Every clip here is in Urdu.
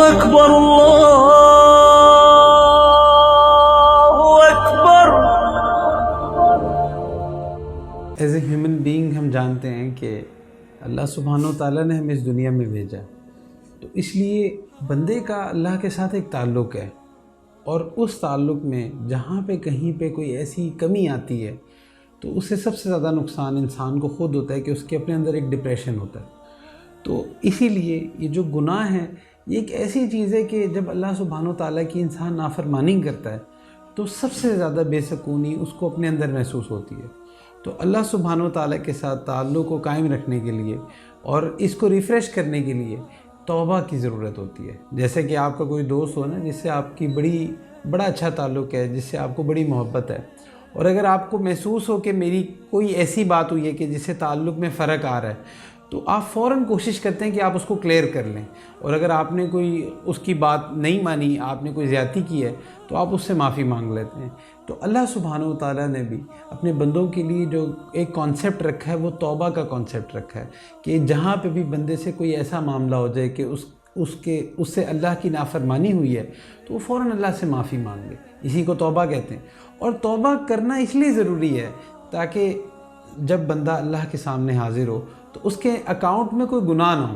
أكبر الله أكبر. ایز اے ہیومن بینگ ہم جانتے ہیں کہ اللہ سبحانہ و تعالیٰ نے ہمیں اس دنیا میں بھیجا، تو اس لیے بندے کا اللہ کے ساتھ ایک تعلق ہے، اور اس تعلق میں جہاں پہ کہیں پہ کوئی ایسی کمی آتی ہے تو اس سے سب سے زیادہ نقصان انسان کو خود ہوتا ہے کہ اس کے اپنے اندر ایک ڈپریشن ہوتا ہے. تو اسی لیے یہ جو گناہ ہے یہ ایک ایسی چیز ہے کہ جب اللہ سبحانہ و تعالیٰ کی انسان نافرمانی کرتا ہے تو سب سے زیادہ بے سکونی اس کو اپنے اندر محسوس ہوتی ہے. تو اللہ سبحانہ و تعالیٰ کے ساتھ تعلق کو قائم رکھنے کے لیے اور اس کو ریفریش کرنے کے لیے توبہ کی ضرورت ہوتی ہے. جیسے کہ آپ کا کوئی دوست ہو نا جس سے آپ کی بڑا اچھا تعلق ہے، جس سے آپ کو بڑی محبت ہے، اور اگر آپ کو محسوس ہو کہ میری کوئی ایسی بات ہوئی ہے کہ جس سے تعلق میں فرق آ رہا ہے، تو آپ فوراً کوشش کرتے ہیں کہ آپ اس کو کلیئر کر لیں. اور اگر آپ نے کوئی اس کی بات نہیں مانی، آپ نے کوئی زیادتی کی ہے، تو آپ اس سے معافی مانگ لیتے ہیں. تو اللہ سبحانہ و تعالیٰ نے بھی اپنے بندوں کے لیے جو ایک کانسیپٹ رکھا ہے وہ توبہ کا کانسیپٹ رکھا ہے کہ جہاں پہ بھی بندے سے کوئی ایسا معاملہ ہو جائے کہ اس سے اللہ کی نافرمانی ہوئی ہے تو وہ فوراً اللہ سے معافی مانگے. اسی کو توبہ کہتے ہیں. اور توبہ کرنا اس لیے ضروری ہے تاکہ جب بندہ اللہ کے سامنے حاضر ہو تو اس کے اکاؤنٹ میں کوئی گناہ نہ ہو.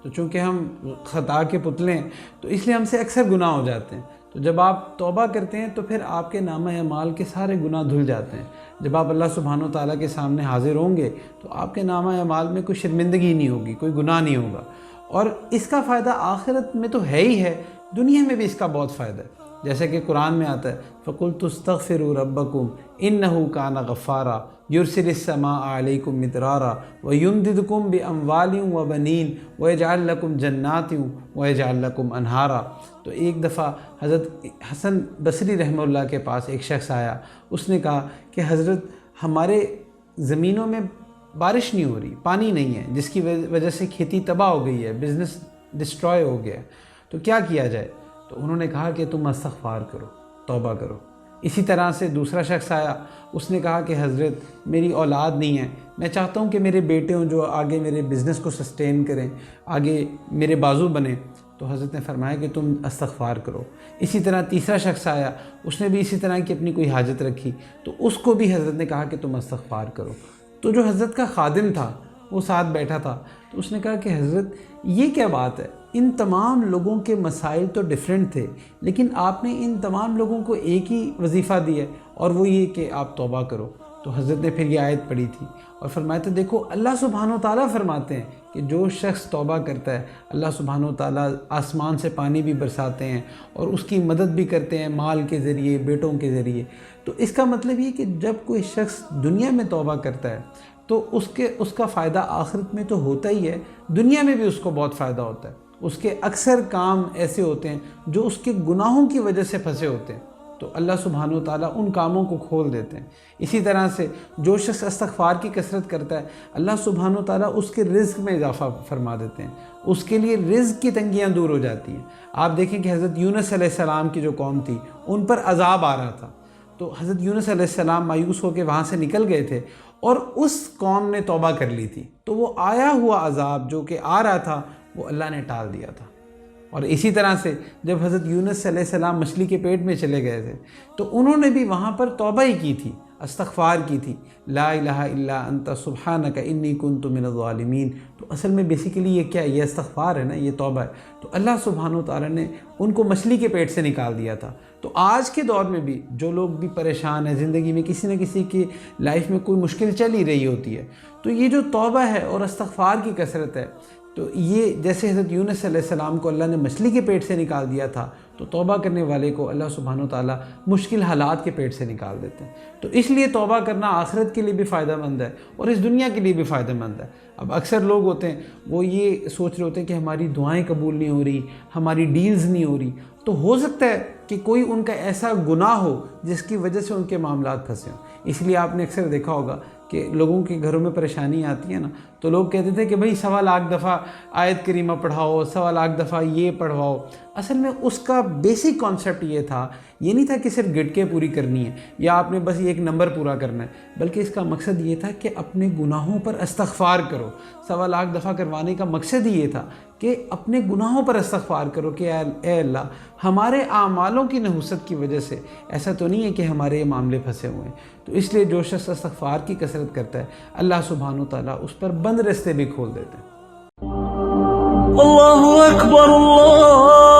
تو چونکہ ہم خطا کے پتلے ہیں تو اس لیے ہم سے اکثر گناہ ہو جاتے ہیں. تو جب آپ توبہ کرتے ہیں تو پھر آپ کے نامہ اعمال کے سارے گناہ دھل جاتے ہیں. جب آپ اللہ سبحانہ و تعالیٰ کے سامنے حاضر ہوں گے تو آپ کے نامہ اعمال میں کوئی شرمندگی نہیں ہوگی، کوئی گناہ نہیں ہوگا. اور اس کا فائدہ آخرت میں تو ہے ہی ہے، دنیا میں بھی اس کا بہت فائدہ ہے. جیسے کہ قرآن میں آتا ہے فَقُلْتُ اسْتَغْفِرُوا رَبَّكُمْ إِنَّهُ كَانَ غَفَّارًا يُرْسِلِ السَّمَاءَ عَلَيْكُمْ مِدْرَارًا وَيُمْدِدْكُمْ بِأَمْوَالٍ وَبَنِينَ وَيَجْعَلْ لَكُمْ جَنَّاتٍ وَيَجْعَلْ لَكُمْ أَنْهَارًا. تو ایک دفعہ حضرت حسن بصری رحمہ اللہ کے پاس ایک شخص آیا. اس نے کہا کہ حضرت ہمارے زمینوں میں بارش نہیں ہو رہی، پانی نہیں ہے، جس کی وجہ سے کھیتی تباہ ہو گئی ہے، بزنس ڈسٹروائے ہو گیا ہے، تو کیا کیا جائے؟ تو انہوں نے کہا کہ تم استغفار کرو، توبہ کرو. اسی طرح سے دوسرا شخص آیا. اس نے کہا کہ حضرت میری اولاد نہیں ہے، میں چاہتا ہوں کہ میرے بیٹے ہوں جو آگے میرے بزنس کو سسٹین کریں، آگے میرے بازو بنیں. تو حضرت نے فرمایا کہ تم استغفار کرو. اسی طرح تیسرا شخص آیا. اس نے بھی اسی طرح کی اپنی کوئی حاجت رکھی تو اس کو بھی حضرت نے کہا کہ تم استغفار کرو. تو جو حضرت کا خادم تھا وہ ساتھ بیٹھا تھا. تو اس نے کہا کہ حضرت یہ کیا بات ہے، ان تمام لوگوں کے مسائل تو ڈیفرنٹ تھے لیکن آپ نے ان تمام لوگوں کو ایک ہی وظیفہ دیا ہے اور وہ یہ کہ آپ توبہ کرو. تو حضرت نے پھر یہ آیت پڑھی تھی اور فرمایا تھا دیکھو اللہ سبحانہ و تعالیٰ فرماتے ہیں کہ جو شخص توبہ کرتا ہے اللہ سبحانہ و تعالیٰ آسمان سے پانی بھی برساتے ہیں اور اس کی مدد بھی کرتے ہیں مال کے ذریعے، بیٹوں کے ذریعے. تو اس کا مطلب یہ کہ جب کوئی شخص دنیا میں توبہ کرتا ہے تو اس کا فائدہ آخرت میں تو ہوتا ہی ہے، دنیا میں بھی اس کو بہت فائدہ ہوتا ہے. اس کے اکثر کام ایسے ہوتے ہیں جو اس کے گناہوں کی وجہ سے پھنسے ہوتے ہیں تو اللہ سبحانہ و تعالیٰ ان کاموں کو کھول دیتے ہیں. اسی طرح سے جو شخص استغفار کی کثرت کرتا ہے اللہ سبحانہ و تعالیٰ اس کے رزق میں اضافہ فرما دیتے ہیں، اس کے لیے رزق کی تنگیاں دور ہو جاتی ہیں. آپ دیکھیں کہ حضرت یونس علیہ السلام کی جو قوم تھی ان پر عذاب آ رہا تھا تو حضرت یونس علیہ السلام مایوس ہو کے وہاں سے نکل گئے تھے اور اس قوم نے توبہ کر لی تھی تو وہ آیا ہوا عذاب جو کہ آ رہا تھا وہ اللہ نے ٹال دیا تھا. اور اسی طرح سے جب حضرت یونس علیہ السلام مچھلی کے پیٹ میں چلے گئے تھے تو انہوں نے بھی وہاں پر توبہ ہی کی تھی، استغفار کی تھی، لا الہ الا انت سبحانک انی کنت من الظالمین. تو اصل میں بیسیکلی یہ کیا ہے؟ یہ استغفار ہے نا، یہ توبہ ہے. تو اللہ سبحانہ و تعالیٰ نے ان کو مچھلی کے پیٹ سے نکال دیا تھا. تو آج کے دور میں بھی جو لوگ بھی پریشان ہیں، زندگی میں کسی نہ کسی کی لائف میں کوئی مشکل چل ہی رہی ہوتی ہے، تو یہ جو توبہ ہے اور استغفار کی کثرت ہے تو یہ جیسے حضرت یونس علیہ السلام کو اللہ نے مچھلی کے پیٹ سے نکال دیا تھا تو توبہ کرنے والے کو اللہ سبحانہ و تعالیٰ مشکل حالات کے پیٹ سے نکال دیتے ہیں. تو اس لیے توبہ کرنا آخرت کے لیے بھی فائدہ مند ہے اور اس دنیا کے لیے بھی فائدہ مند ہے. اب اکثر لوگ ہوتے ہیں وہ یہ سوچ رہے ہوتے ہیں کہ ہماری دعائیں قبول نہیں ہو رہی، ہماری ڈیلز نہیں ہو رہی. تو ہو سکتا ہے کہ کوئی ان کا ایسا گناہ ہو جس کی وجہ سے ان کے معاملات پھنسے ہوں. اس لیے آپ نے اکثر دیکھا ہوگا کہ لوگوں کے گھروں میں پریشانی آتی ہے نا تو لوگ کہتے تھے کہ بھئی 1.25 لاکھ دفعہ آیت کریمہ پڑھاؤ، 1.25 لاکھ دفعہ یہ پڑھواؤ۔ اصل میں اس کا بیسک کانسیپٹ یہ تھا، یہ نہیں تھا کہ صرف گٹکے پوری کرنی ہے یا آپ نے بس یہ ایک نمبر پورا کرنا ہے، بلکہ اس کا مقصد یہ تھا کہ اپنے گناہوں پر استغفار کرو۔ 1.25 لاکھ دفعہ کروانے کا مقصد ہی یہ تھا کہ اپنے گناہوں پر استغفار کرو کہ اے اللہ ہمارے اعمالوں کی نحوست کی وجہ سے ایسا تو نہیں ہے کہ ہمارے یہ معاملے پھنسے ہوئے ہیں۔ تو اس لیے جو شخص استغفار کی کثرت کرتا ہے اللہ سبحانہ و تعالیٰ اس پر بند رستے بھی کھول دیتے ہیں۔ اللہ اکبر اللہ